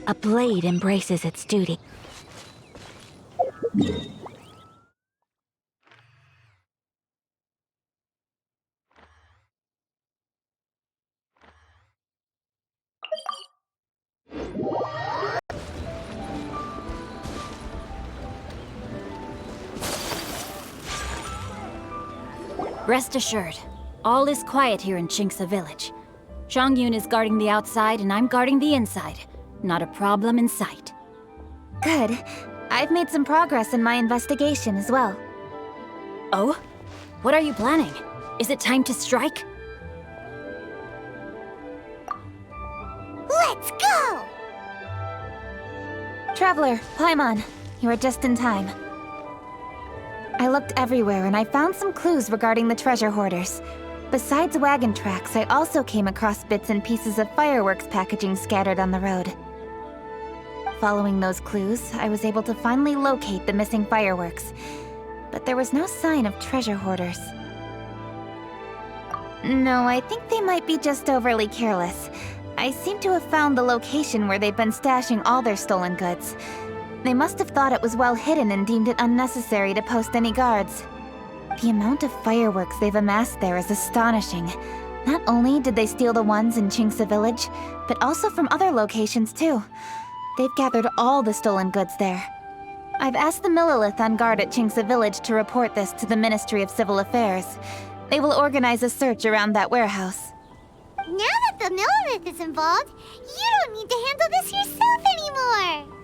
A blade embraces its duty. Rest assured, all is quiet here in Qingce village. Zhangyun is guarding the outside and I'm guarding the inside. Not a problem in sight. Good. I've made some progress in my investigation as well. Oh? What are you planning? Is it time to strike? Let's go! Traveler, Paimon, you are just in time. I looked everywhere and I found some clues regarding the Treasure Hoarders. Besides wagon tracks, I also came across bits and pieces of fireworks packaging scattered on the road. Following those clues, I was able to finally locate the missing fireworks. But there was no sign of Treasure Hoarders. No, I think they might be just overly careless. I seem to have found the location where they've been stashing all their stolen goods. They must have thought it was well hidden and deemed it unnecessary to post any guards. The amount of fireworks they've amassed there is astonishing. Not only did they steal the ones in Qingce village, but also from other locations too. They've gathered all the stolen goods there. I've asked the Millilith on guard at Qingce village to report this to the Ministry of Civil Affairs. They will organize a search around that warehouse. Now that the Moonlit is involved, you don't need to handle this yourself anymore!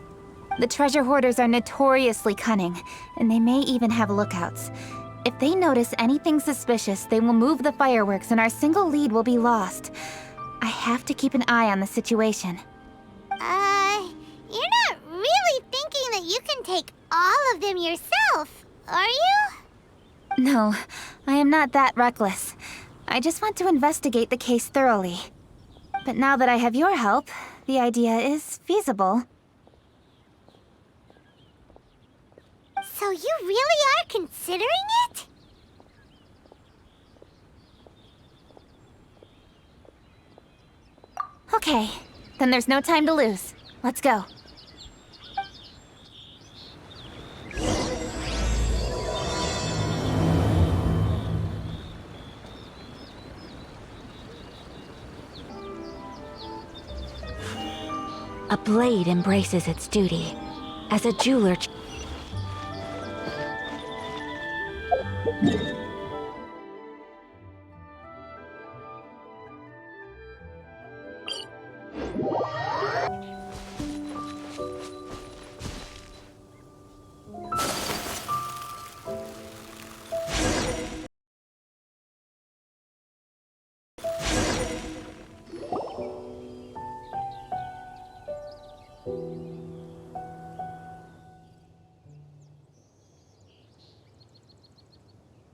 The Treasure Hoarders are notoriously cunning, and they may even have lookouts. If they notice anything suspicious, they will move the fireworks and our single lead will be lost. I have to keep an eye on the situation. You're not really thinking that you can take all of them yourself, are you? No, I am not that reckless. I just want to investigate the case thoroughly. But now that I have your help, the idea is feasible. So you really are considering it? Okay, then there's no time to lose. Let's go. A blade embraces its duty. As a jeweler...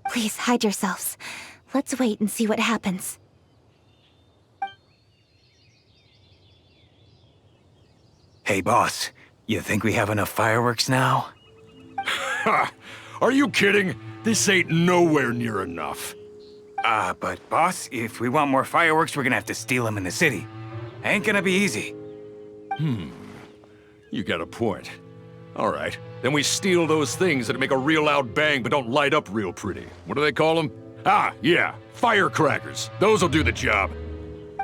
Please hide yourselves. Let's wait and see what happens. Hey, boss. You think we have enough fireworks now? Ha! Are you kidding? This ain't nowhere near enough. But boss, if we want more fireworks, we're gonna have to steal them in the city. Ain't gonna be easy. You got a point. All right, then we steal those things that make a real loud bang but don't light up real pretty. What do they call them? Ah, yeah, firecrackers. Those'll do the job.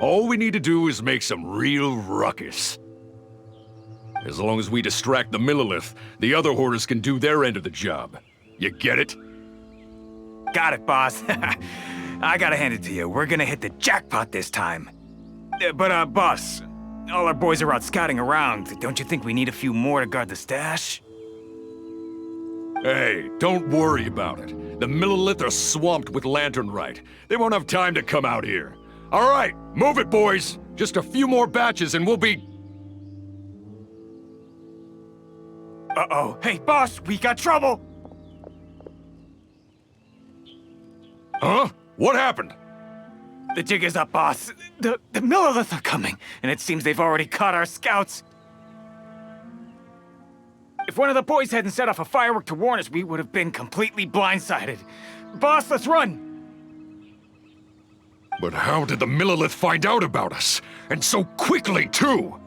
All we need to do is make some real ruckus. As long as we distract the Millilith, the other hoarders can do their end of the job. You get it? Got it, boss. I gotta hand it to you. We're gonna hit the jackpot this time. But boss, all our boys are out scouting around. Don't you think we need a few more to guard the stash? Hey, don't worry about it. The Millilith are swamped with lanternite. They won't have time to come out here. All right, move it, boys. Just a few more batches and we'll be... Uh-oh. Hey, boss, we got trouble! Huh? What happened? The jig is up, boss. The Millilith are coming, and it seems they've already caught our scouts. If one of the boys hadn't set off a firework to warn us, we would have been completely blindsided. Boss, let's run! But how did the Millilith find out about us? And so quickly, too!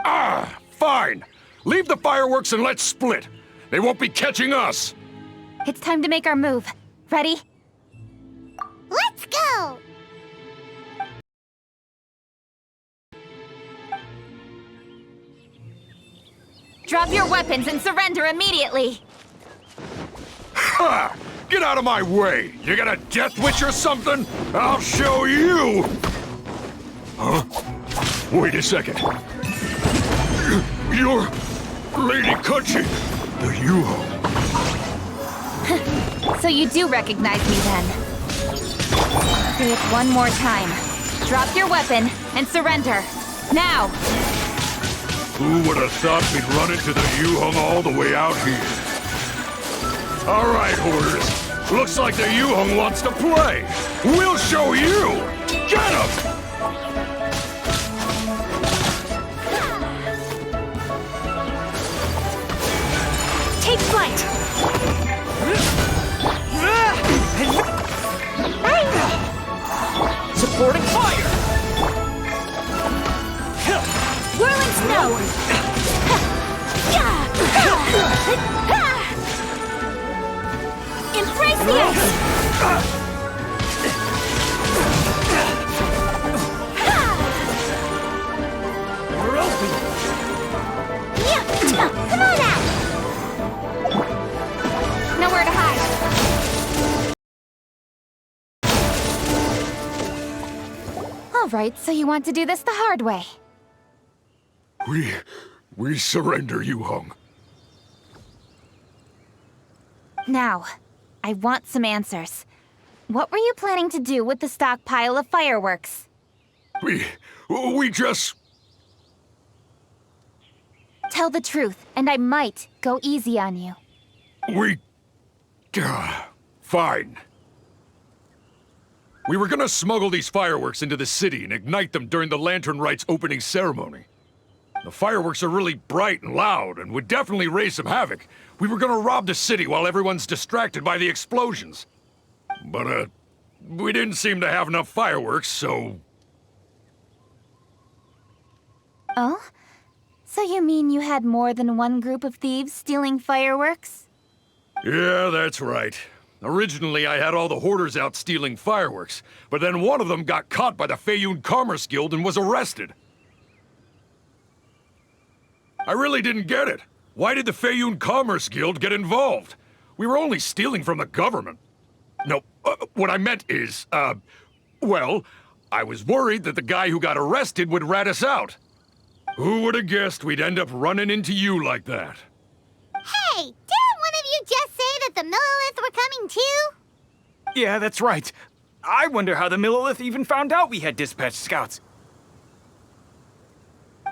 Ah, fine! Leave the fireworks and let's split! They won't be catching us! It's time to make our move. Ready? Let's go! Drop your weapons and surrender immediately! Ha! Get out of my way! You got a death witch or something? I'll show you! Huh? Wait a second. You're Lady Keqing, the Yuho. So you do recognize me then. Say it one more time. Drop your weapon and surrender. Now! Who would have thought we'd run into the Yuhong all the way out here? All right, Hoarders. Looks like the Yuhong wants to play. We'll show you! Get him! Take flight! Supporting fire! Whirling snow! Embrace the ice! We're open! Come on out! Nowhere to hide. All right, so you want to do this the hard way. We surrender, Yuhong. Now, I want some answers. What were you planning to do with the stockpile of fireworks? We just... Tell the truth, and I might go easy on you. Fine. We were gonna smuggle these fireworks into the city and ignite them during the Lantern Rite's opening ceremony. The fireworks are really bright and loud and would definitely raise some havoc. We were gonna rob the city while everyone's distracted by the explosions. But, we didn't seem to have enough fireworks, so... Oh? So you mean you had more than one group of thieves stealing fireworks? Yeah, that's right. Originally, I had all the hoarders out stealing fireworks, but then one of them got caught by the Feiyun Commerce Guild and was arrested. I really didn't get it. Why did the Feiyun Commerce Guild get involved? We were only stealing from the government. No, what I meant is, well, I was worried that the guy who got arrested would rat us out. Who would have guessed we'd end up running into you like that? Hey, didn't one of you just say that the Millilith were coming too? Yeah, that's right. I wonder how the Millilith even found out we had dispatched scouts.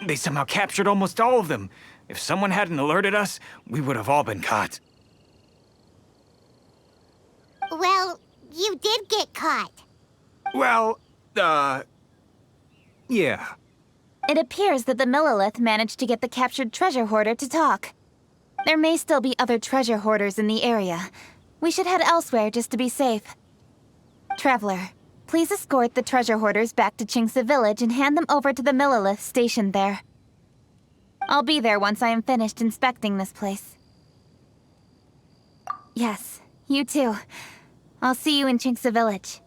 They somehow captured almost all of them. If someone hadn't alerted us, we would have all been caught. Well, you did get caught. Well, yeah. It appears that the Millilith managed to get the captured treasure hoarder to talk. There may still be other treasure hoarders in the area. We should head elsewhere just to be safe. Traveler, please escort the treasure hoarders back to Qingce village and hand them over to the Millilith stationed there. I'll be there once I am finished inspecting this place. Yes, you too. I'll see you in Qingce village.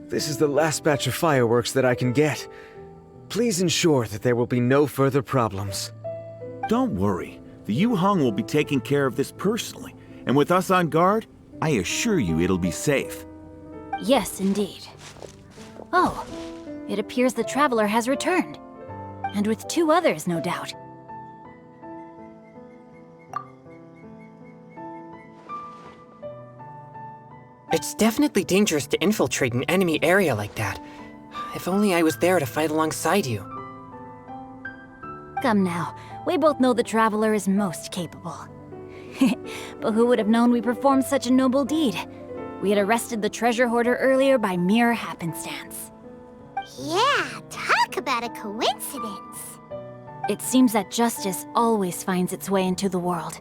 This is the last batch of fireworks that I can get. Please ensure that there will be no further problems. Don't worry. The Yuhong will be taking care of this personally. And with us on guard, I assure you it'll be safe. Yes, indeed. Oh, it appears the traveler has returned. And with 2 others, no doubt. It's definitely dangerous to infiltrate an enemy area like that. If only I was there to fight alongside you. Come now, we both know the Traveler is most capable. But who would have known we performed such a noble deed? We had arrested the Treasure Hoarder earlier by mere happenstance. Yeah, talk about a coincidence. It seems that justice always finds its way into the world.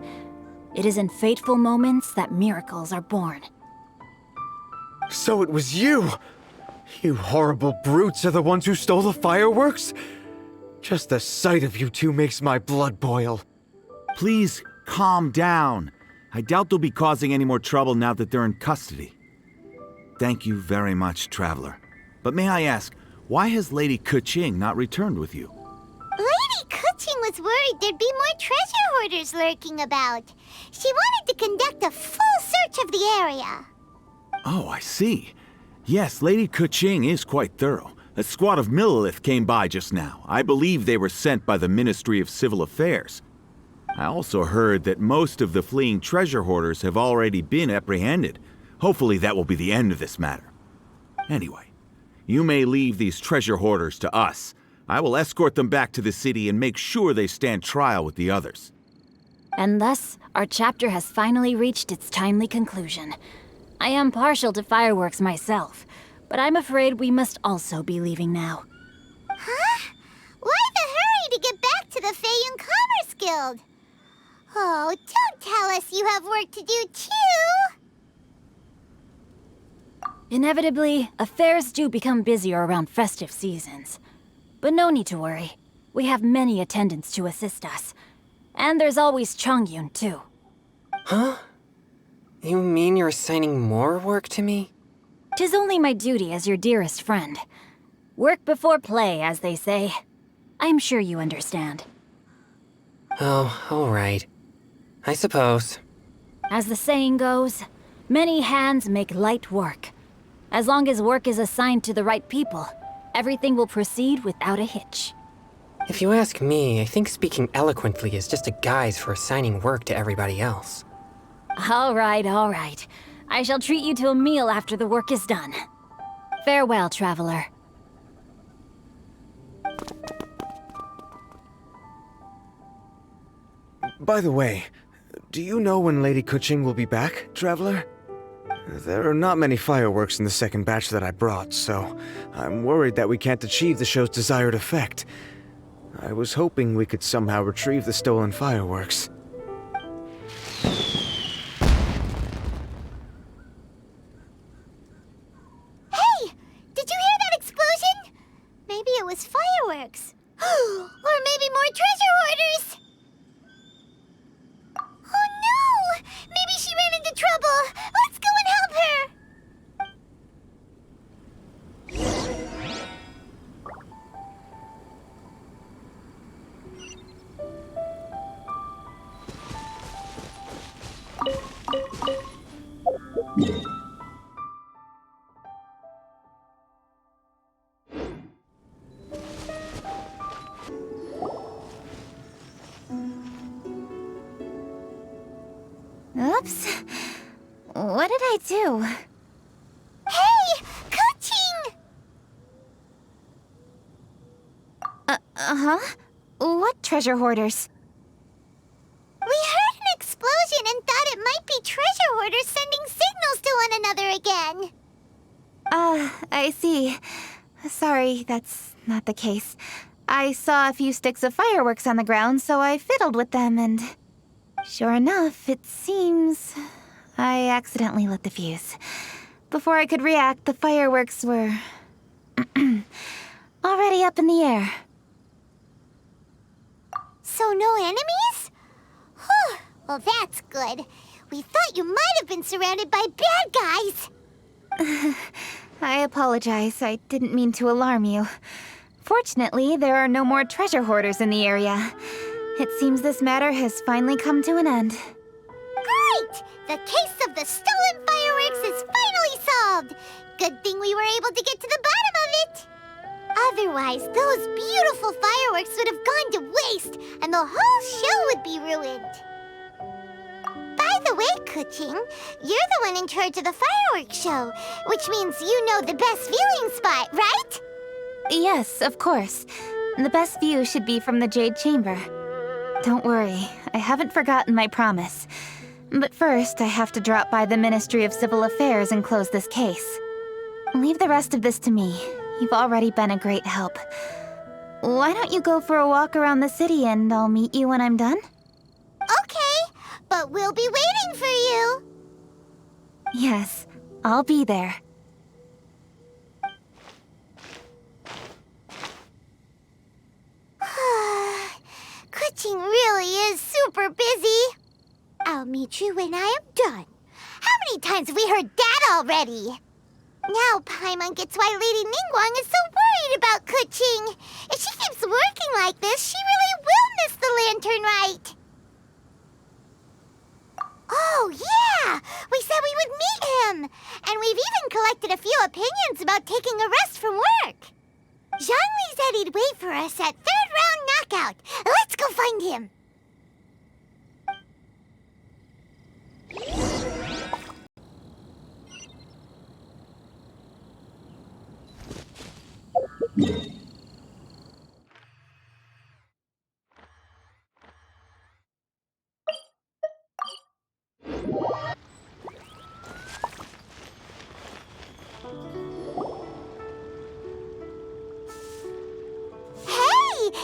It is in fateful moments that miracles are born. So it was you! You horrible brutes are the ones who stole the fireworks? Just the sight of you two makes my blood boil. Please, calm down. I doubt they'll be causing any more trouble now that they're in custody. Thank you very much, Traveler. But may I ask, why has Lady Keqing not returned with you? Lady Keqing was worried there'd be more treasure hoarders lurking about. She wanted to conduct a full search of the area. Oh, I see. Yes, Lady Keqing is quite thorough. A squad of Millilith came by just now. I believe they were sent by the Ministry of Civil Affairs. I also heard that most of the fleeing treasure hoarders have already been apprehended. Hopefully that will be the end of this matter. Anyway, you may leave these treasure hoarders to us. I will escort them back to the city and make sure they stand trial with the others. And thus, our chapter has finally reached its timely conclusion. I am partial to fireworks myself, but I'm afraid we must also be leaving now. Huh? Why the hurry to get back to the Feiyun Commerce Guild? Oh, don't tell us you have work to do too! Inevitably, affairs do become busier around festive seasons. But no need to worry. We have many attendants to assist us. And there's always Chongyun, too. Huh? You mean you're assigning more work to me? 'Tis only my duty as your dearest friend. Work before play, as they say. I'm sure you understand. Oh, alright. I suppose. As the saying goes, many hands make light work. As long as work is assigned to the right people, everything will proceed without a hitch. If you ask me, I think speaking eloquently is just a guise for assigning work to everybody else. All right, all right. I shall treat you to a meal after the work is done. Farewell, traveler. By the way, do you know when Lady Keqing will be back, Traveler? There are not many fireworks in the second batch that I brought, so I'm worried that we can't achieve the show's desired effect. I was hoping we could somehow retrieve the stolen fireworks. Hey! Did you hear that explosion? Maybe it was fireworks. Or maybe more treasure hoarders! Oh no! Maybe she ran into trouble! Let's go and help her! Oops. What did I do? Hey! Keqing! Uh-huh? What treasure hoarders? We heard an explosion and thought it might be treasure hoarders sending signals to one another again. I see. Sorry, that's not the case. I saw a few sticks of fireworks on the ground, so I fiddled with them and... Sure enough, it seems... I accidentally lit the fuse. Before I could react, the fireworks were... already up in the air. So no enemies? Whew, well that's good. We thought you might have been surrounded by bad guys. I apologize. I didn't mean to alarm you. Fortunately, there are no more treasure hoarders in the area. It seems this matter has finally come to an end. Great! The case of the stolen fireworks is finally solved! Good thing we were able to get to the bottom of it! Otherwise, those beautiful fireworks would have gone to waste, and the whole show would be ruined. By the way, Keqing, you're the one in charge of the fireworks show, which means you know the best viewing spot, right? Yes, of course. The best view should be from the Jade Chamber. Don't worry, I haven't forgotten my promise. But first, I have to drop by the Ministry of Civil Affairs and close this case. Leave the rest of this to me. You've already been a great help. Why don't you go for a walk around the city and I'll meet you when I'm done? Okay, but we'll be waiting for you. Yes, I'll be there. Keqing really is super busy. I'll meet you when I am done. How many times have we heard that already? Now Paimon gets why Lady Ningguang is so worried about Keqing. If she keeps working like this, she really will miss the lantern rite. Oh, yeah! We said we would meet him! And we've even collected a few opinions about taking a rest from work. Zhongli said he'd wait for us at third round knockout. Let's go find him.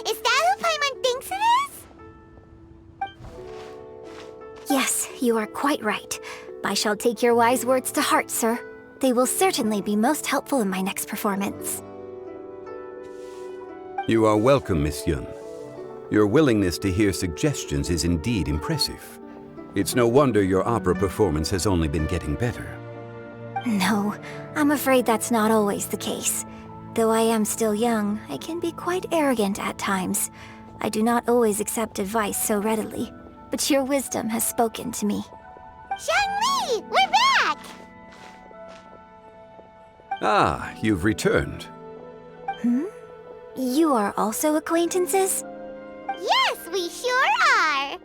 Is that who Paimon thinks it is? Yes, you are quite right. I shall take your wise words to heart, sir. They will certainly be most helpful in my next performance. You are welcome, Miss Yun. Your willingness to hear suggestions is indeed impressive. It's no wonder your opera performance has only been getting better. No, I'm afraid that's not always the case. Though I am still young, I can be quite arrogant at times. I do not always accept advice so readily, but your wisdom has spoken to me. Zhongli, we're back! Ah, you've returned. You are also acquaintances? Yes, we sure are!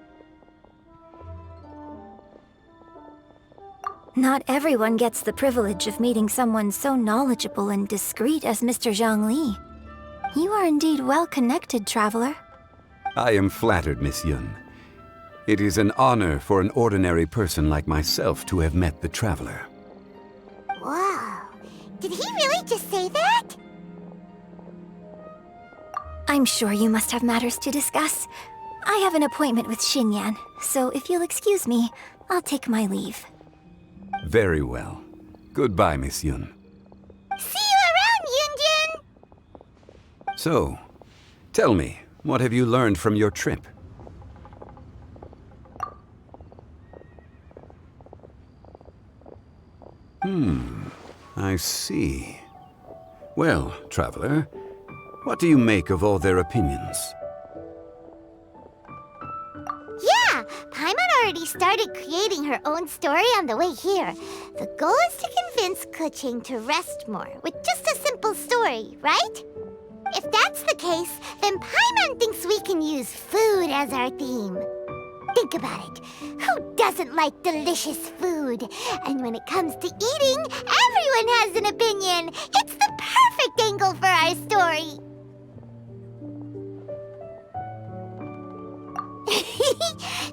Not everyone gets the privilege of meeting someone so knowledgeable and discreet as Mr. Zhongli. You are indeed well-connected, traveler. I am flattered, Miss Yun. It is an honor for an ordinary person like myself to have met the traveler. Whoa, did he really just say that? I'm sure you must have matters to discuss. I have an appointment with Xinyan, so if you'll excuse me, I'll take my leave. Very well. Goodbye, Miss Yun. See you around, Yunjin! So, tell me, what have you learned from your trip? I see. Well, traveler, what do you make of all their opinions? Yeah, Paimon already started creating her own story on the way here. The goal is to convince Keqing to rest more with just a simple story, right? If that's the case, then Paimon thinks we can use food as our theme. Think about it. Who doesn't like delicious food? And when it comes to eating, everyone has an opinion. It's the perfect angle for our story.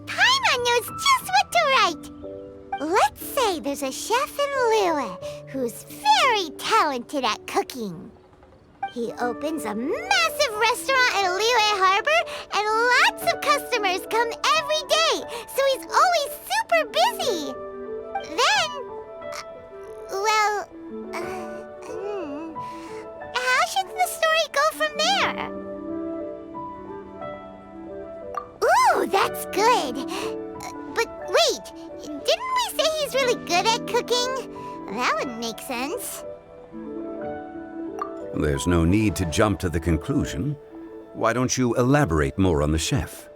Paimon knows just what to write. Let's say there's a chef in Liyue who's very talented at cooking. He opens a massive restaurant in Liyue Harbor, and lots of customers come every day, so he's always super busy. Then, how should the story go from there? Ooh, that's good. But wait, didn't we say he's really good at cooking? That wouldn't make sense. There's no need to jump to the conclusion. Why don't you elaborate more on the chef?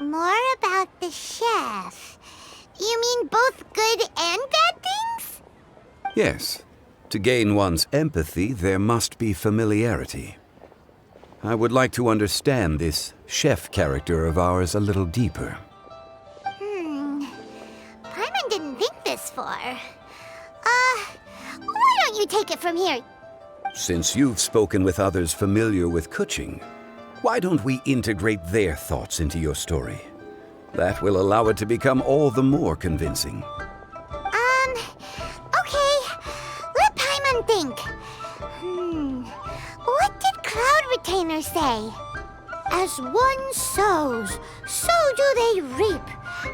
More about the chef. You mean both good and bad things? Yes. To gain one's empathy, there must be familiarity. I would like to understand this chef character of ours a little deeper. Paimon didn't think this far. Why don't you take it from here? Since you've spoken with others familiar with Keqing, why don't we integrate their thoughts into your story? That will allow it to become all the more convincing. Okay. Let Paimon think. What did Cloud Retainer say? As one sows, so do they reap.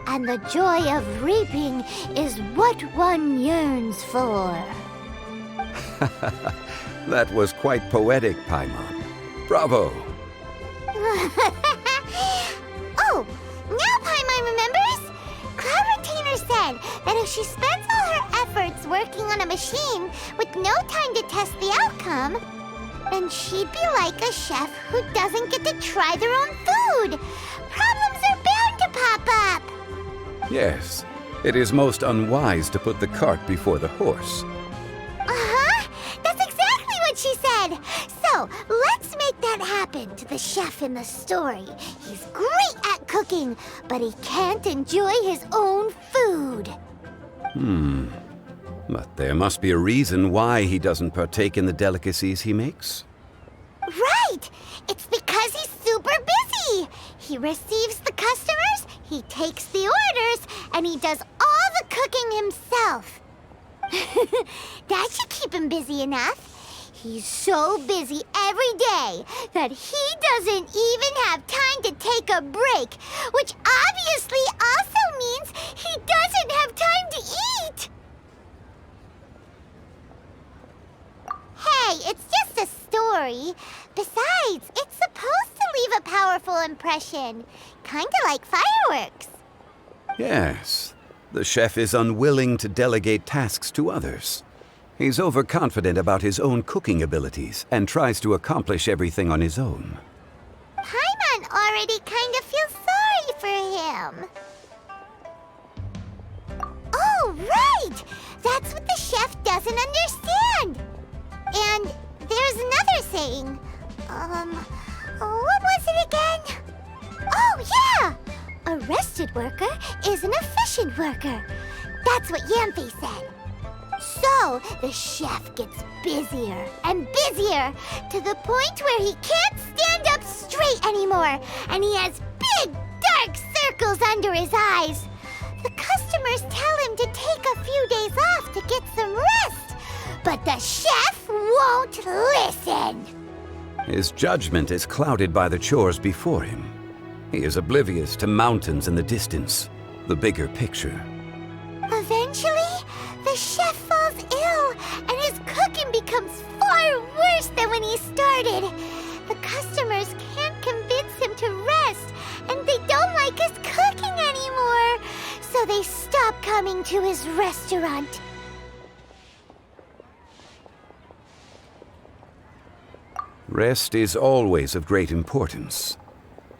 And the joy of reaping is what one yearns for. That was quite poetic, Paimon. Bravo! Oh, now Paimon remembers? Cloud Retainer said that if she spends all her efforts working on a machine with no time to test the outcome, then she'd be like a chef who doesn't get to try their own food. Problems are bound to pop up. Yes, it is most unwise to put the cart before the horse. That's exactly what she said. So, let's make that happen to the chef in the story. He's great at cooking, but he can't enjoy his own food. But there must be a reason why he doesn't partake in the delicacies he makes. Right! It's because he's super busy. He receives the customers, he takes the orders, and he does all the cooking himself. That should keep him busy enough. He's so busy every day that he doesn't even have time to take a break, which obviously also means he doesn't have time to eat. Hey, it's just a story. Besides, it's supposed to leave a powerful impression. Kinda like fireworks. Yes, the chef is unwilling to delegate tasks to others. He's overconfident about his own cooking abilities and tries to accomplish everything on his own. Paimon already kind of feels sorry for him. Oh, right! That's what the chef doesn't understand. And there's another saying. What was it again? Oh, yeah! A rested worker is an efficient worker. That's what Yamphy said. So, the chef gets busier and busier to the point where he can't stand up straight anymore, and he has big, dark circles under his eyes. The customers tell him to take a few days off to get some rest, but the chef won't listen. His judgment is clouded by the chores before him. He is oblivious to mountains in the distance, the bigger picture. Eventually, the chef falls ill, and his cooking becomes far worse than when he started. The customers can't convince him to rest, and they don't like his cooking anymore, so they stop coming to his restaurant. Rest is always of great importance.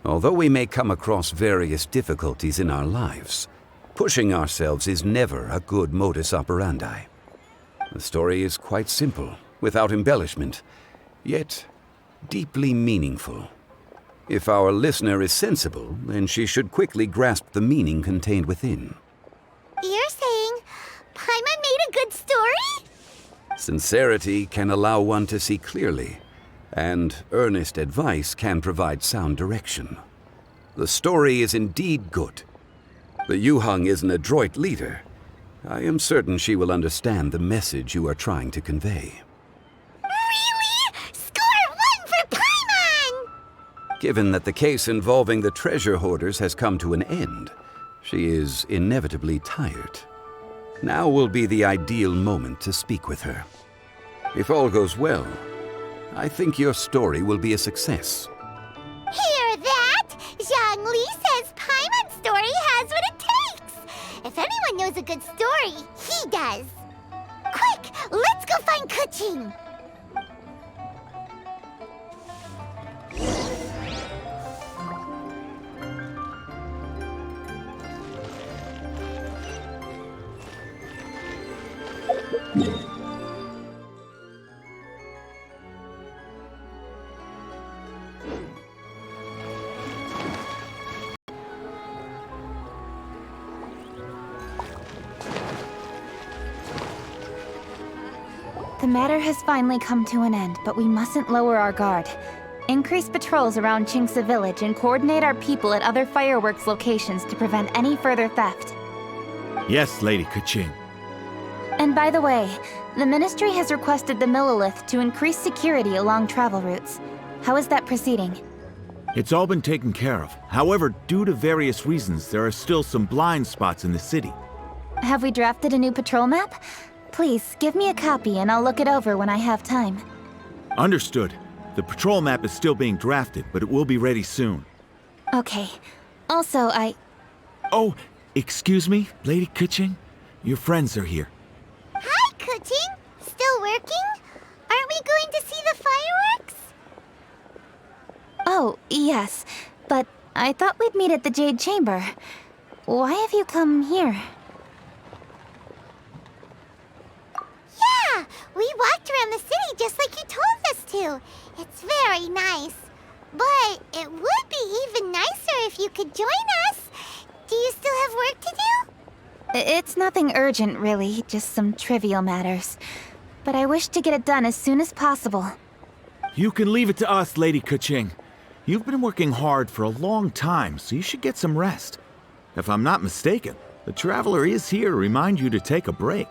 Although we may come across various difficulties in our lives, pushing ourselves is never a good modus operandi. The story is quite simple, without embellishment, yet deeply meaningful. If our listener is sensible, then she should quickly grasp the meaning contained within. You're saying Paimon made a good story? Sincerity can allow one to see clearly, and earnest advice can provide sound direction. The story is indeed good. The Yuheng is an adroit leader. I am certain she will understand the message you are trying to convey. Really? Score 1 for Paimon! Given that the case involving the Treasure Hoarders has come to an end, she is inevitably tired. Now will be the ideal moment to speak with her. If all goes well, I think your story will be a success. Hear that? Zhang Li says Paimon's story has what it takes. If anyone knows a good story, he does. Quick, let's go find Keqing. The matter has finally come to an end, but we mustn't lower our guard. Increase patrols around Qingce village and coordinate our people at other fireworks locations to prevent any further theft. Yes, Lady Keqing. And by the way, the Ministry has requested the Millelith to increase security along travel routes. How is that proceeding? It's all been taken care of. However, due to various reasons, there are still some blind spots in the city. Have we drafted a new patrol map? Please, give me a copy and I'll look it over when I have time. Understood. The patrol map is still being drafted, but it will be ready soon. Okay. Also, Oh, excuse me, Lady Keqing? Your friends are here. Hi, Keqing. Still working? Aren't we going to see the fireworks? Oh, yes. But I thought we'd meet at the Jade Chamber. Why have you come here? Yeah, we walked around the city just like you told us to. It's very nice. But it would be even nicer if you could join us. Do you still have work to do? It's nothing urgent, really. Just some trivial matters. But I wish to get it done as soon as possible. You can leave it to us, Lady Keqing. You've been working hard for a long time, so you should get some rest. If I'm not mistaken, the Traveler is here to remind you to take a break.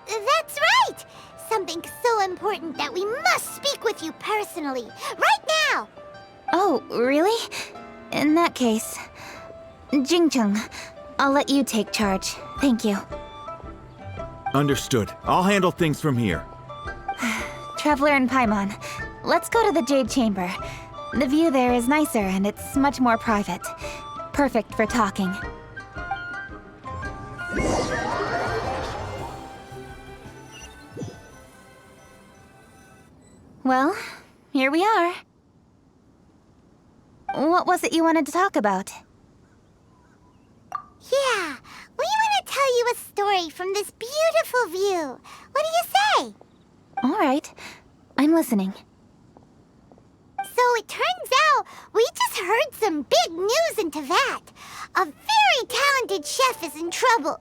That's right! Something so important that we must speak with you personally. Right now! Oh, really? In that case... Jingcheng, I'll let you take charge. Thank you. Understood. I'll handle things from here. Traveler and Paimon, let's go to the Jade Chamber. The view there is nicer and it's much more private. Perfect for talking. Well, here we are. What was it you wanted to talk about? Yeah, we want to tell you a story from this beautiful view. What do you say? All right, I'm listening. So it turns out we just heard some big news in Teyvat. A very talented chef is in trouble.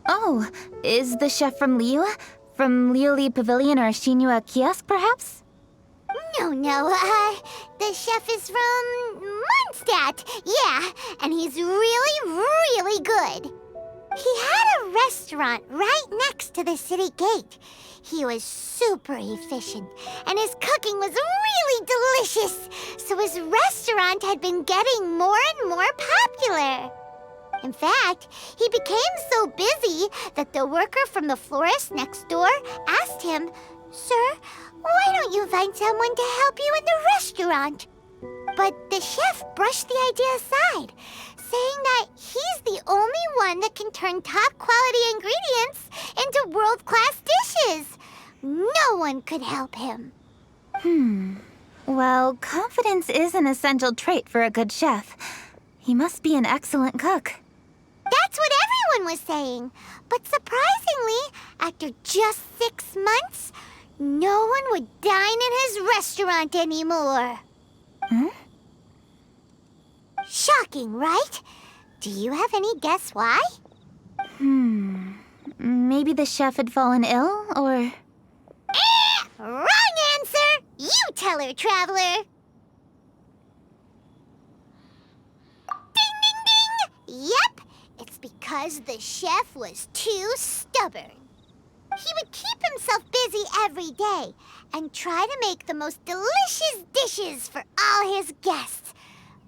Oh, is the chef from Liyue? From Liyue Pavilion or Xinhua Kiosk, perhaps? No, the chef is from Mondstadt. Yeah, and he's really good. He had a restaurant right next to the city gate. He was super efficient, and his cooking was really delicious, so his restaurant had been getting more and more popular. In fact, he became so busy that the worker from the florist next door asked him, "Sir, why don't you find someone to help you in the restaurant?" But the chef brushed the idea aside, saying that he's the only one that can turn top-quality ingredients into world-class dishes. No one could help him. Well, confidence is an essential trait for a good chef. He must be an excellent cook. That's what everyone was saying. But surprisingly, after just 6 months, no one would dine in his restaurant anymore. Shocking, right? Do you have any guess why? Maybe the chef had fallen ill, or... Wrong answer! You tell her, Traveler! Ding, ding, ding! Yep, it's because the chef was too stubborn. He would keep himself busy every day and try to make the most delicious dishes for all his guests.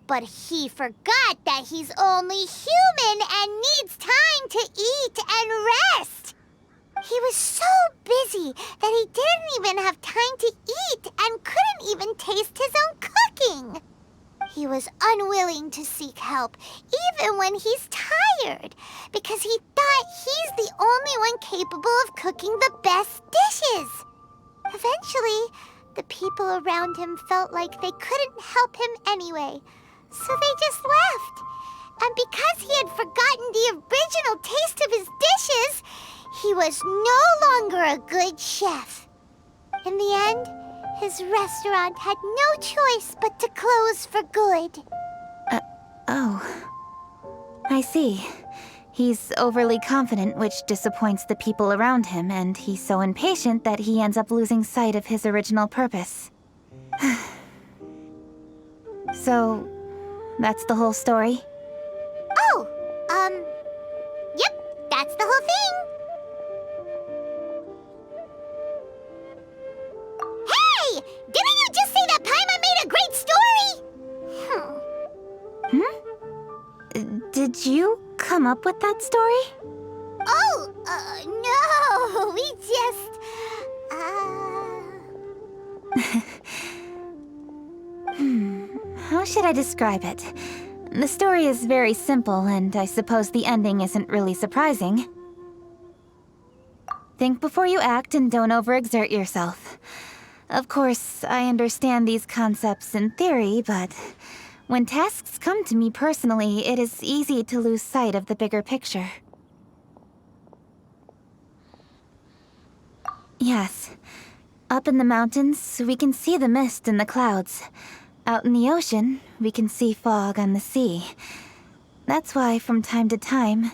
But he forgot that he's only human and needs time to eat and rest. He was so busy that he didn't even have time to eat and couldn't even taste his own cooking. He was unwilling to seek help, even when he's tired, because he thought he's the only one capable of cooking the best dishes. Eventually, the people around him felt like they couldn't help him anyway, so they just left. And because he had forgotten the original taste of his dishes, he was no longer a good chef. In the end, his restaurant had no choice but to close for good. Oh. I see. He's overly confident, which disappoints the people around him, and he's so impatient that he ends up losing sight of his original purpose. So, that's the whole story? Oh, yep, that's the whole thing. Hey! Didn't you just say that Paimon made a great story? Did you come up with that story? Oh, no, we just, How should I describe it? The story is very simple, and I suppose the ending isn't really surprising. Think before you act and don't overexert yourself. Of course, I understand these concepts in theory, but when tasks come to me personally, it is easy to lose sight of the bigger picture. Yes. Up in the mountains, we can see the mist in the clouds. Out in the ocean, we can see fog on the sea. That's why, from time to time,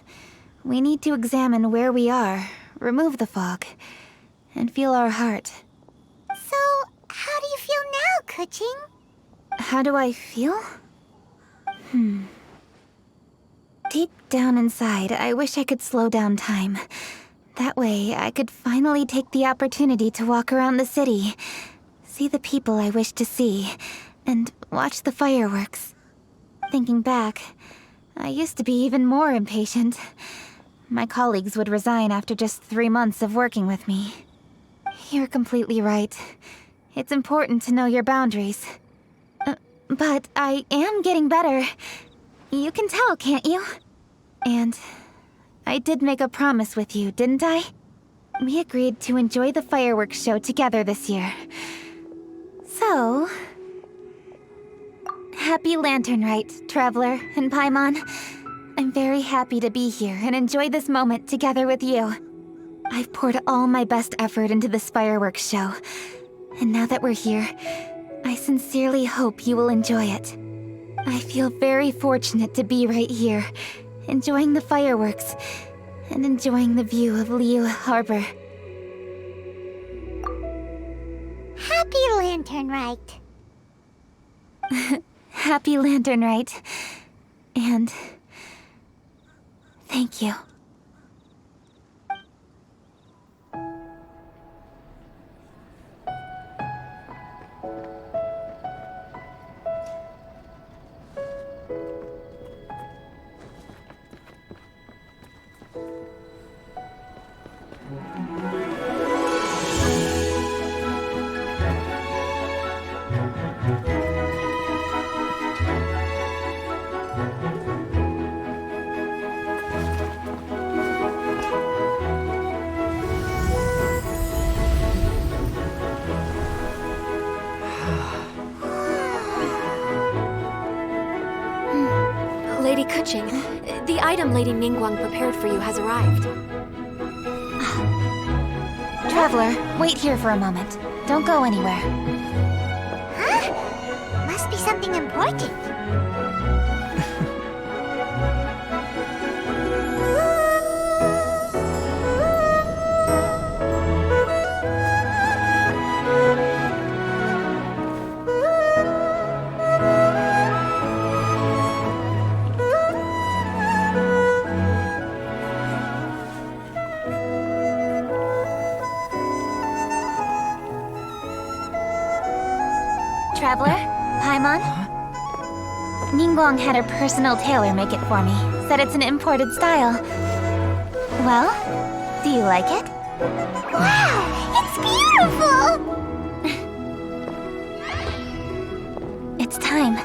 we need to examine where we are, remove the fog, and feel our heart. So, how do you feel now, Keqing? How do I feel? Deep down inside, I wish I could slow down time. That way, I could finally take the opportunity to walk around the city, see the people I wish to see, and watch the fireworks. Thinking back, I used to be even more impatient. My colleagues would resign after just 3 months of working with me. You're completely right. It's important to know your boundaries. But I am getting better. You can tell, can't you? And I did make a promise with you, didn't I? We agreed to enjoy the fireworks show together this year. So, happy Lantern Rite, Traveler and Paimon. I'm very happy to be here and enjoy this moment together with you. I've poured all my best effort into this fireworks show, and now that we're here, I sincerely hope you will enjoy it. I feel very fortunate to be right here, enjoying the fireworks, and enjoying the view of Liyue Harbor. Happy Lantern Rite. Happy Lantern Rite. And thank you. Lady Keqing, the item Lady Ningguang prepared for you has arrived. Traveler, wait here for a moment. Don't go anywhere. Huh? Must be something important. Traveler? Paimon? Ningguang had her personal tailor make it for me. Said it's an imported style. Well, do you like it? Wow, it's beautiful! It's time.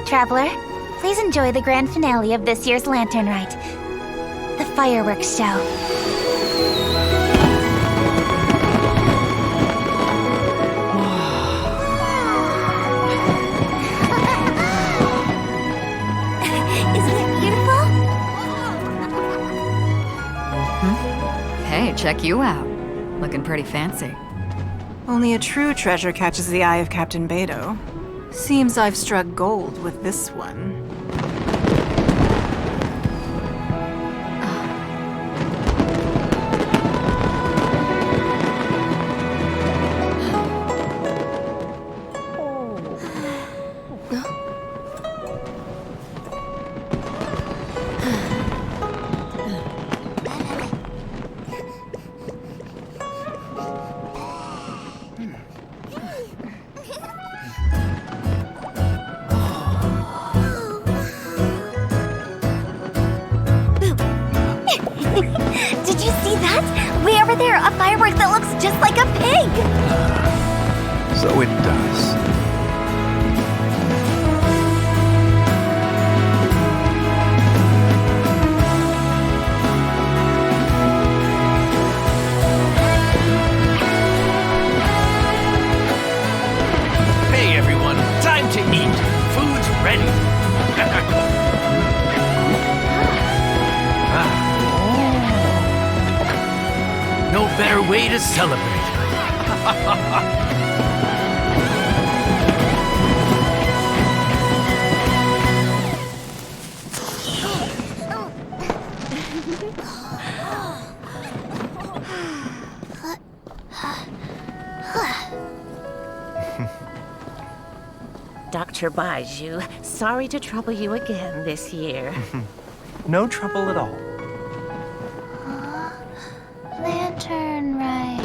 Traveler, please enjoy the grand finale of this year's Lantern Rite. The fireworks show. Hey, check you out. Looking pretty fancy. Only a true treasure catches the eye of Captain Beidou. Seems I've struck gold with this one. over there, a firework that looks just like a pig! So it does. Hey everyone, time to eat. Food's ready. No better way to celebrate. Dr. Baiju, sorry to trouble you again this year. No trouble at all. Lantern right.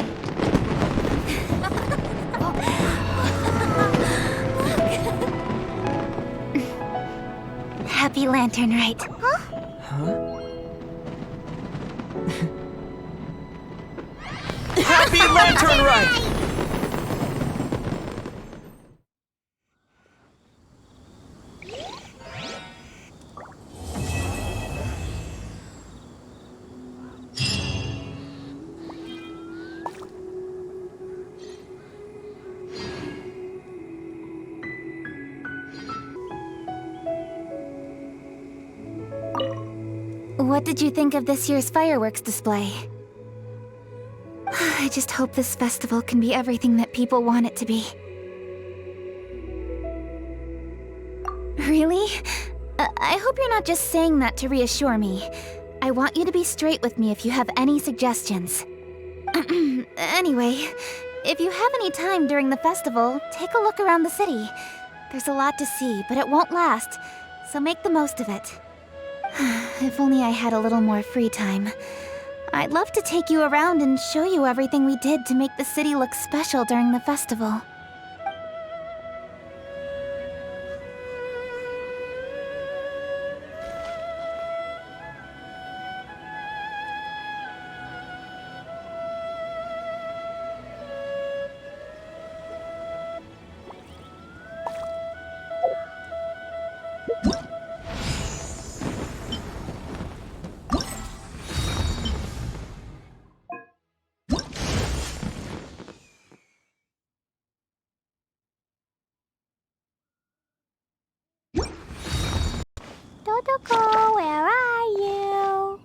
Happy Lantern Rite. Happy Lantern Rite! What did you think of this year's fireworks display? I just hope this festival can be everything that people want it to be. Really? I hope you're not just saying that to reassure me. I want you to be straight with me if you have any suggestions. Anyway, if you have any time during the festival, take a look around the city. There's a lot to see, but it won't last, so make the most of it. If only I had a little more free time. I'd love to take you around and show you everything we did to make the city look special during the festival. Dodoko, where are you?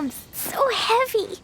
bombs, so heavy.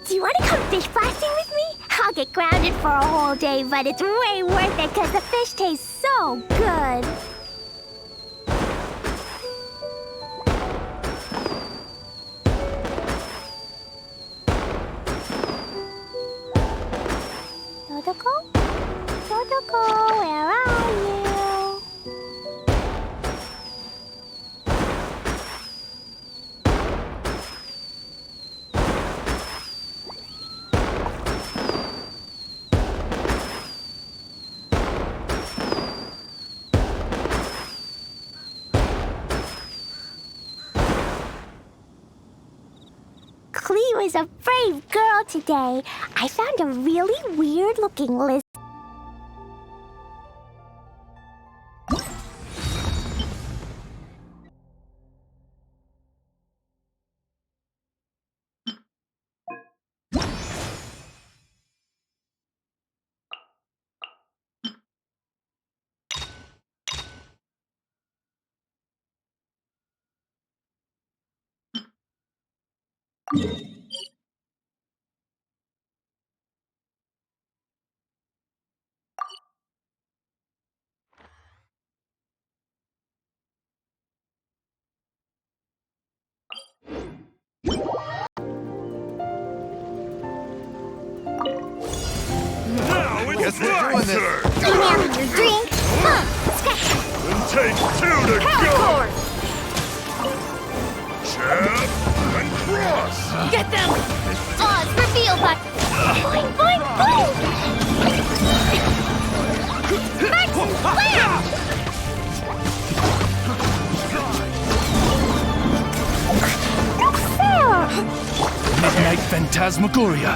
Do you want to come fish blasting with me? I'll get grounded for a whole day, but it's way worth it because the fish tastes so good. Dodoko? Dodoko, where are you? Liyue is a brave girl today. I found a really weird-looking lizard. Guess we're doing this. You having your drink? Huh, scratch. And take 2 to go! Jab and cross! Get them! Oz, reveal button! Boing, boing, boing! Martin, wham! Midnight Phantasmagoria.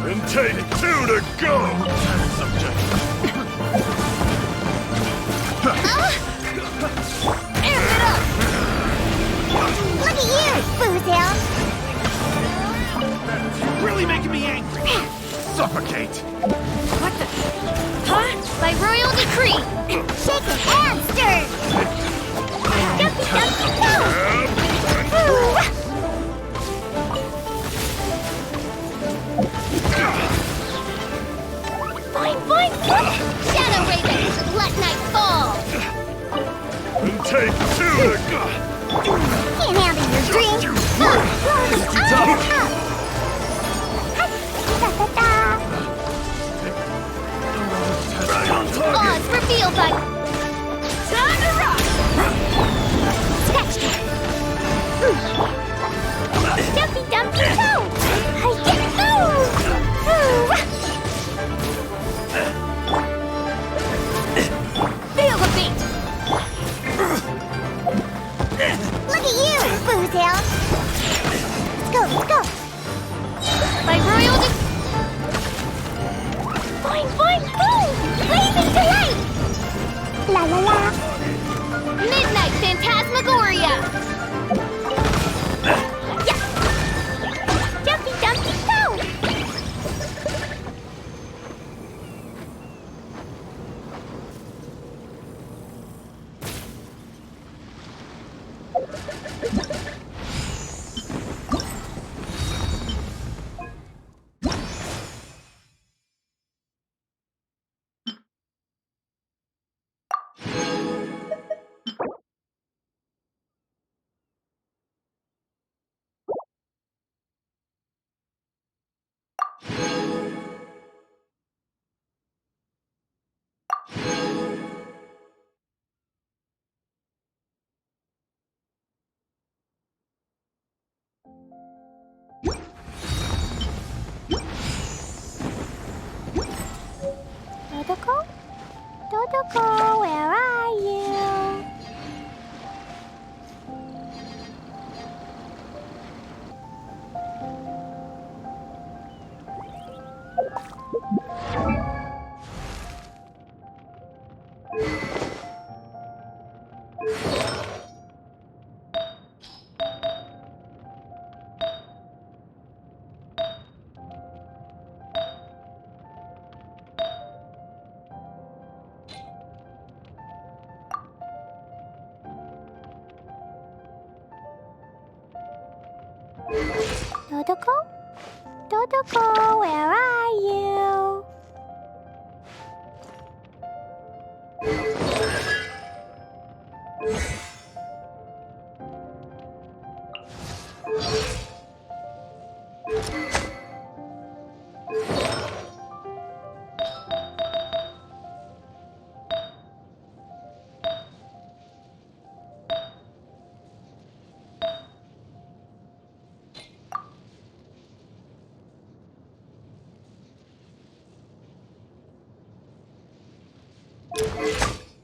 And take 2 to go! Amp it up! Look at you, Boozle! Really making me angry. Suffocate. What the? Huh? By royal decree! Shaken and stirred! Dumpy, dumpy, go! Boing, boing, boing! Shadow Raven, let night fall! And take 2 to go! Can't handle your drink! Right on target! Oz, reveal button! Time to rock! Scratch that! Dumpy, dumpy, go! Feel the beat! Look at you, Boozle! Let's go! By royal boing, boing, boing! Blazing delight! La la la! Midnight Phantasmagoria! Yeah! Dumpy, dumpy, go! Dodoko, where are you? Dodoko, where are you?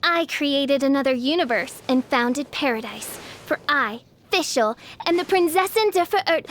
I created another universe and founded paradise. For I, Fischl, am the Prinzessin der Verirrt...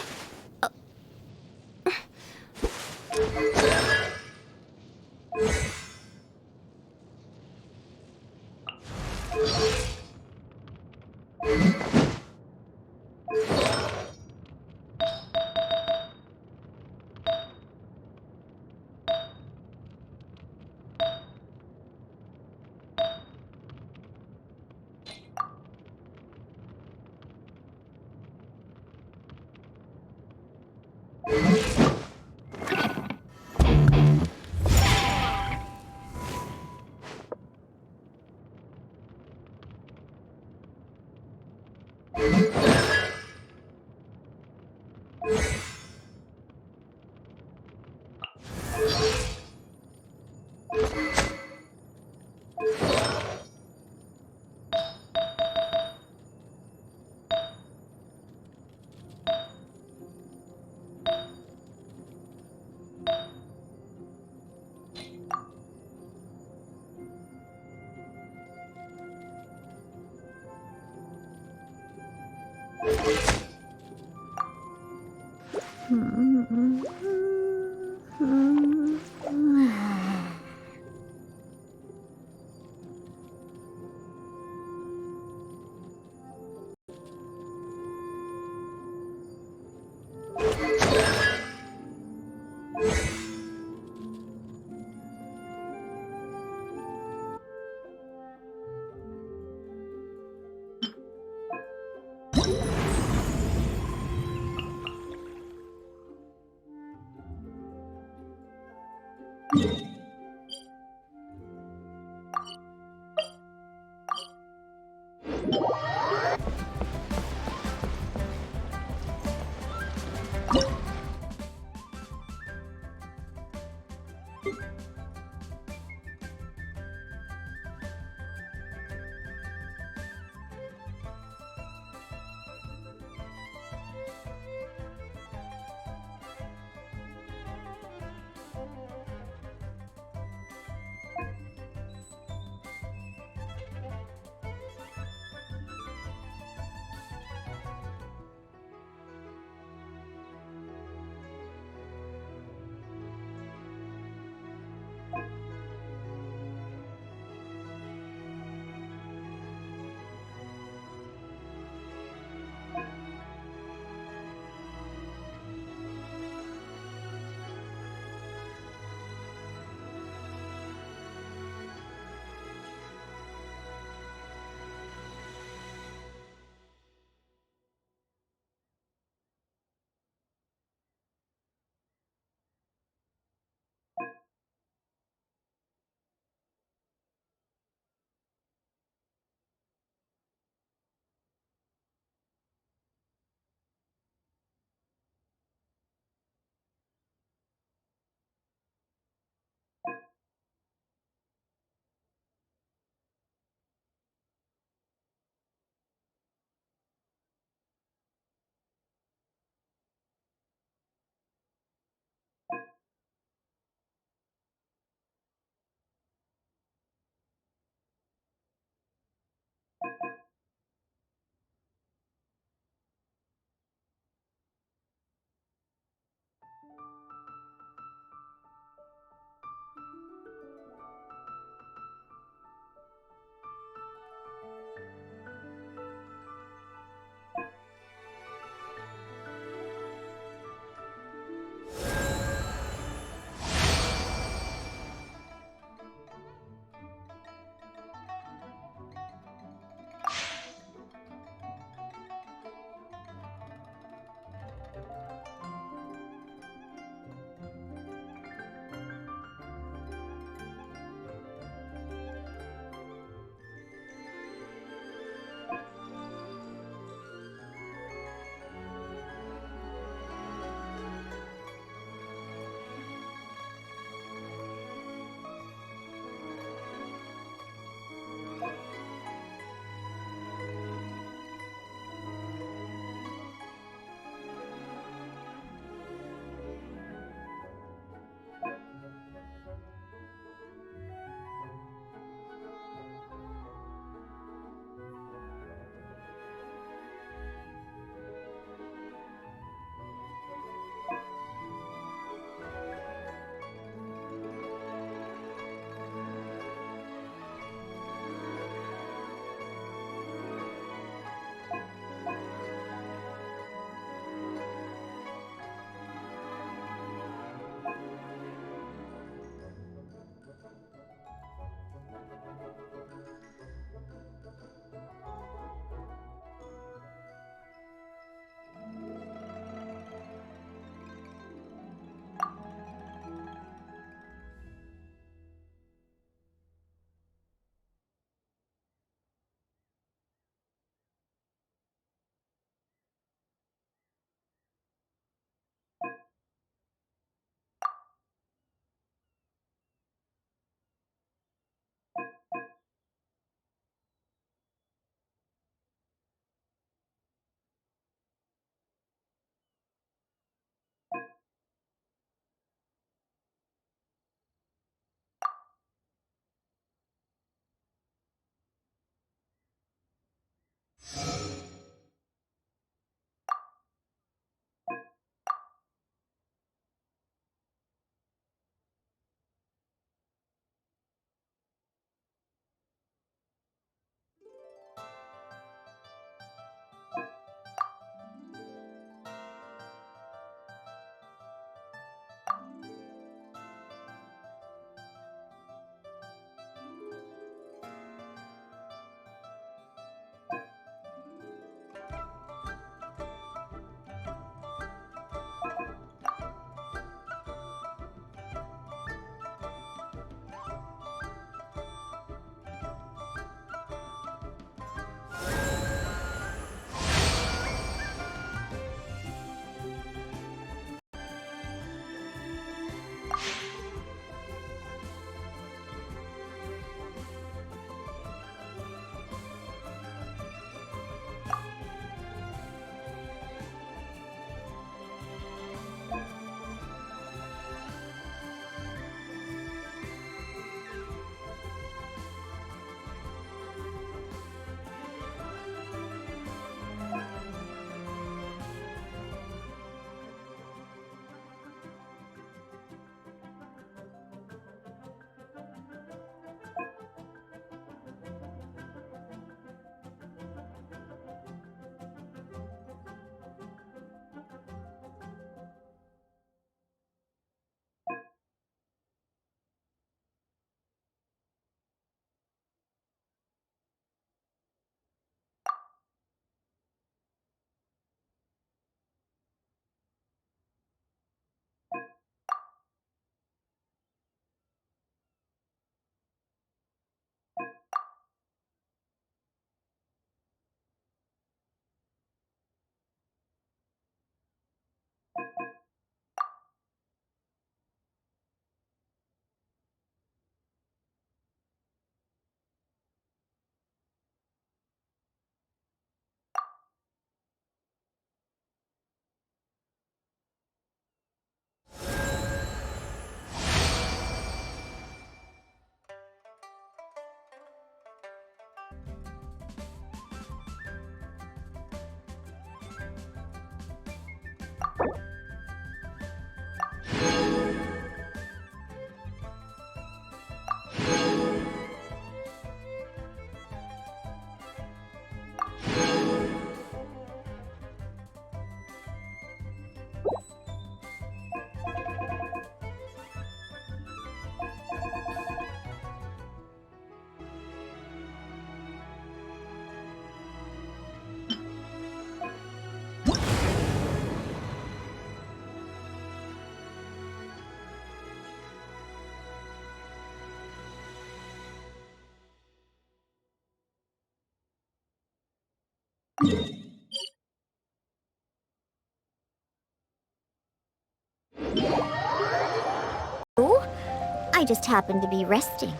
I just happened to be resting.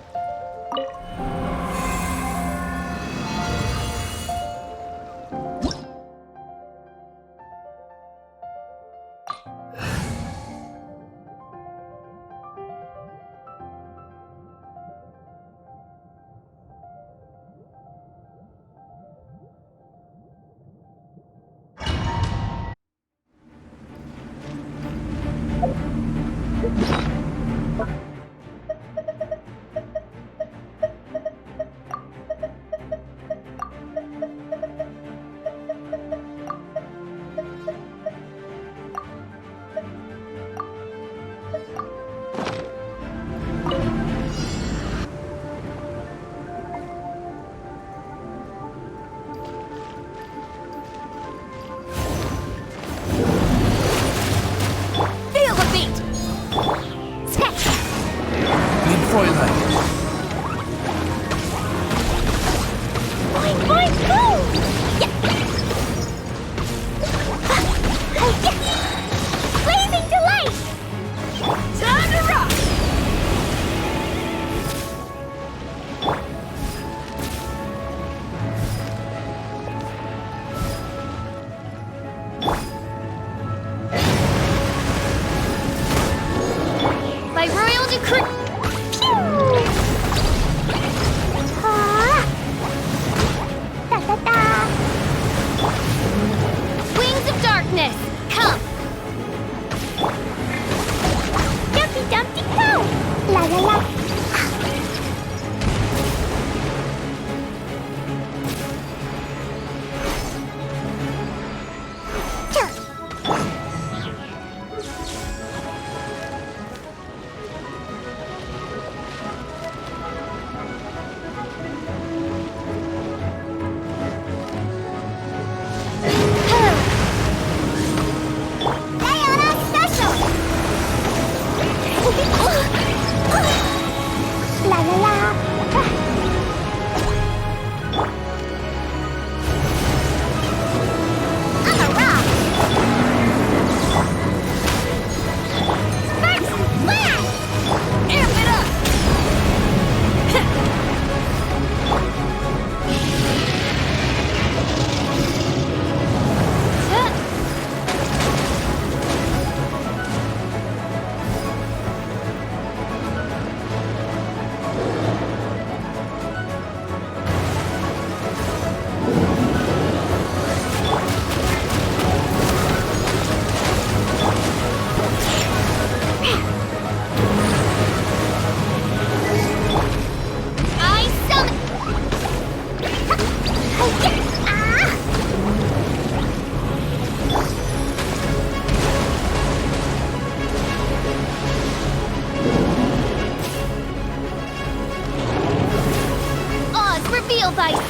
Beisht!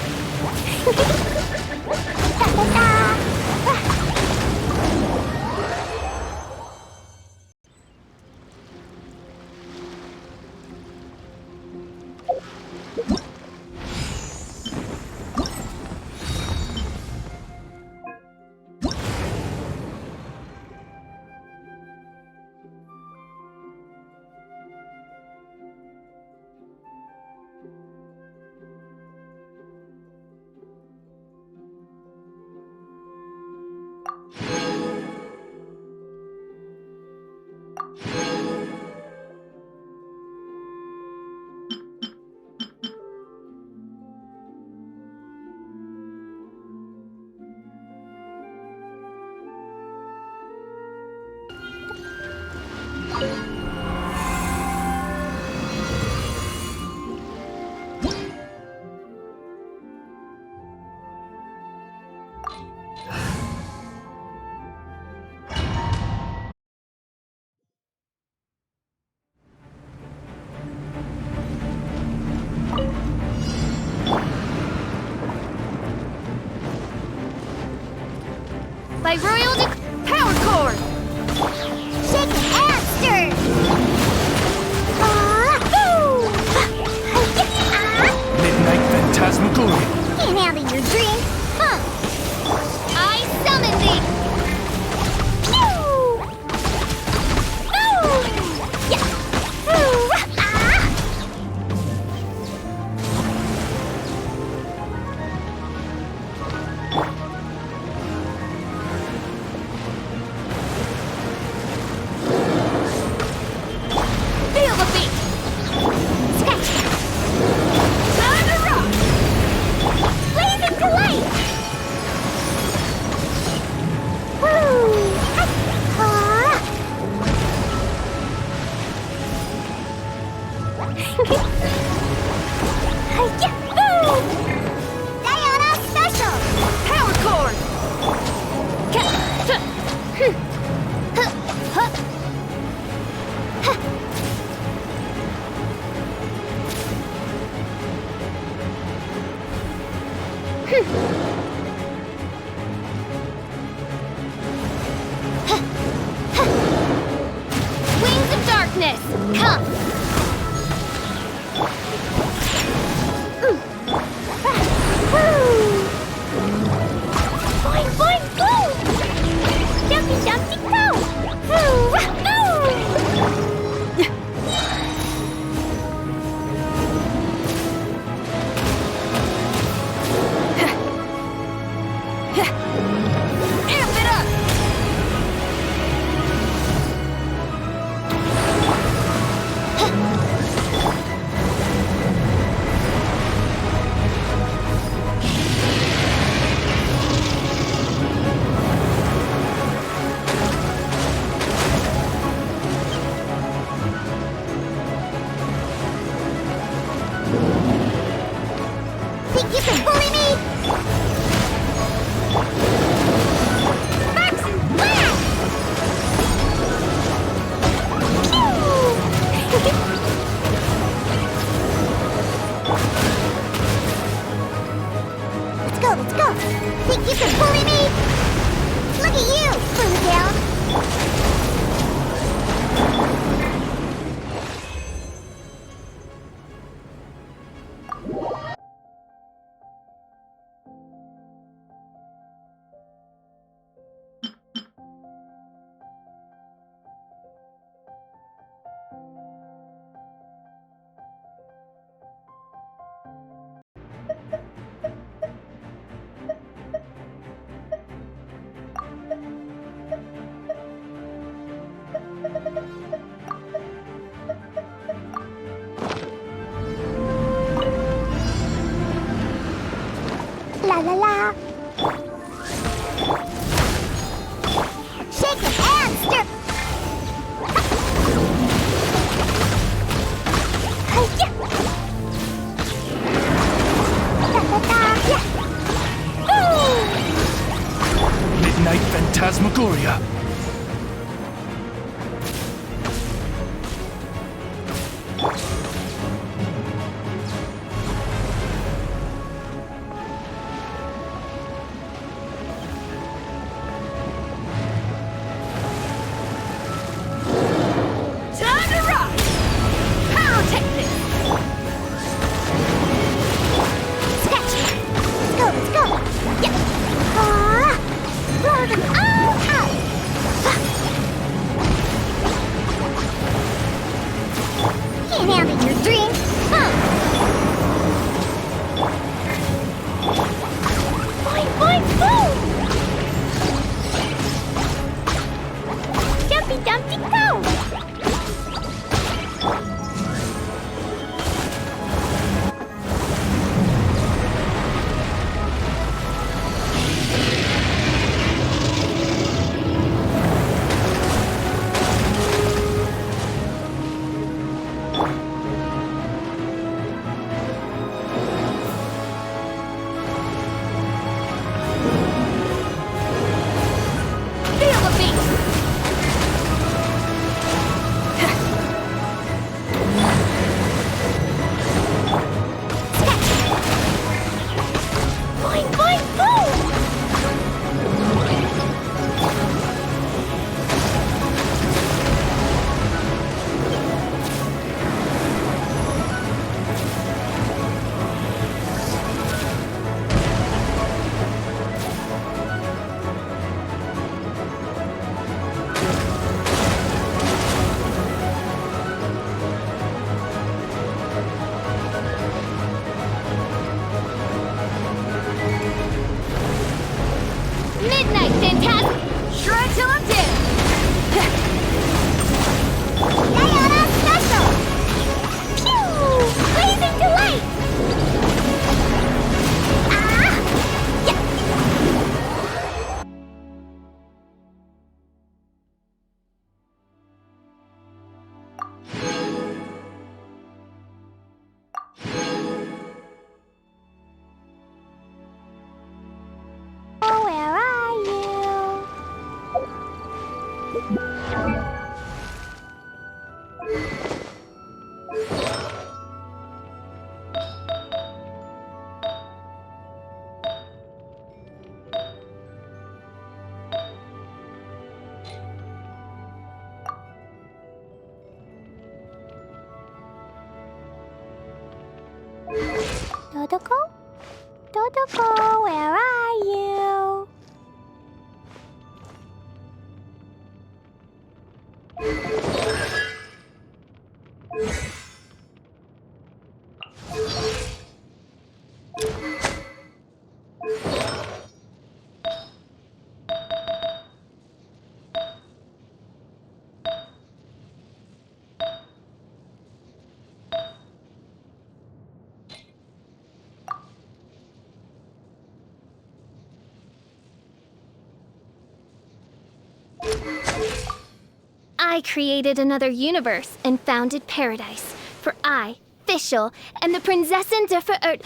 By Royal Power Core! Shake it and stir! Midnight Phantasmagoria. Can't handle your dream, huh? I summon thee! Feel the beat! Scratch! Time to rock! Blazing delight! Woo! Diana Special! Power Core! Wings of Darkness! Come! Boing, boing, boom! Jumpy, jumpy, go! Amp it up! Think you can bully me? Sparks and blast! Let's go, let's go! Think you can bully me? Look at you, Blue Down! La la la. Shake it and stir. Hi-ya. Da da da. Yeah. Ooh. Midnight Phantasmagoria. Dodoko? Dodoko, where are you? I created another universe and founded paradise. For I, Fischl, am the Prinzessin der Verirrt.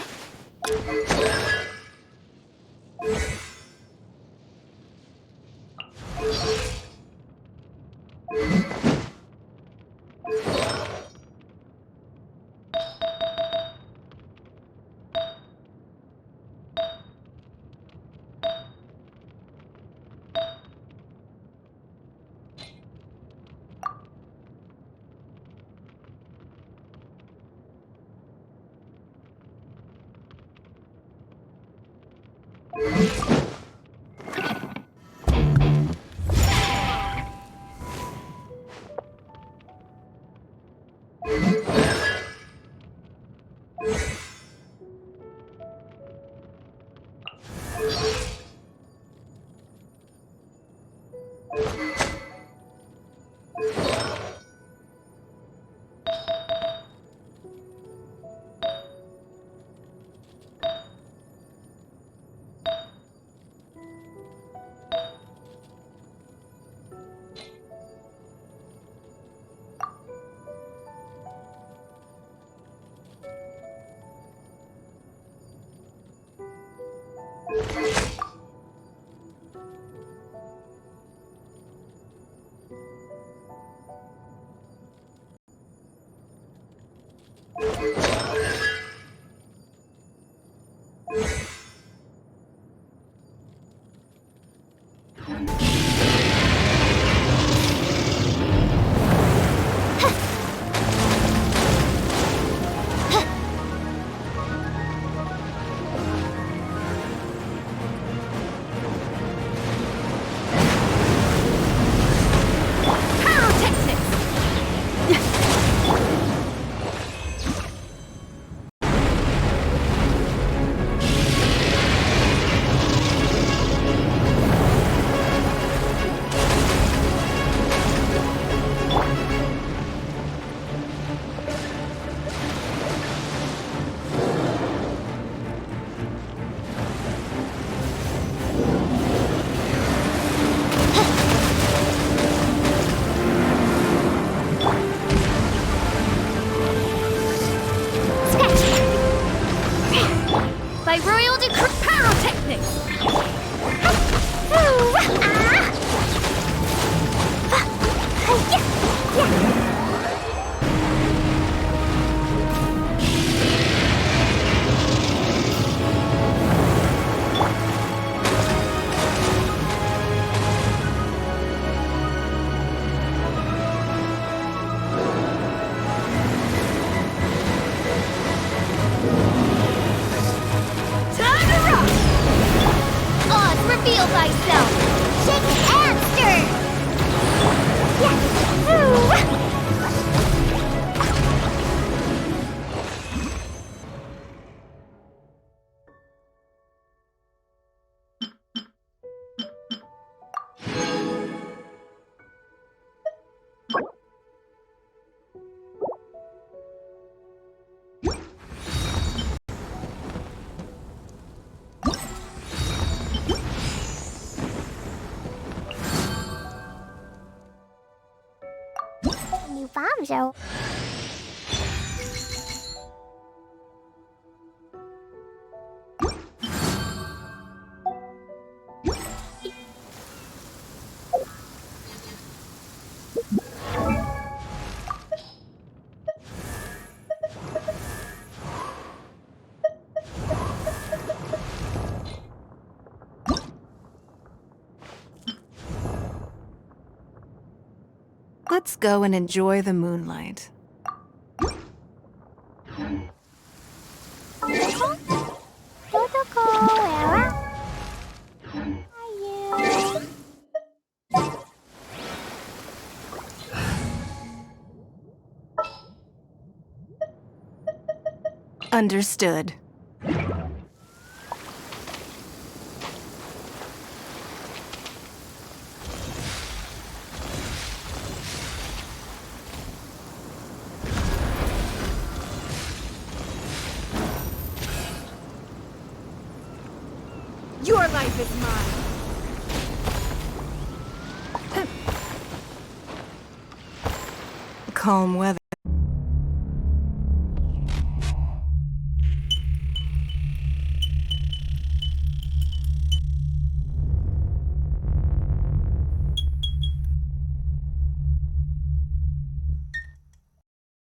Farmville. Let's go and enjoy the moonlight. Understood. Your life is mine. Calm weather.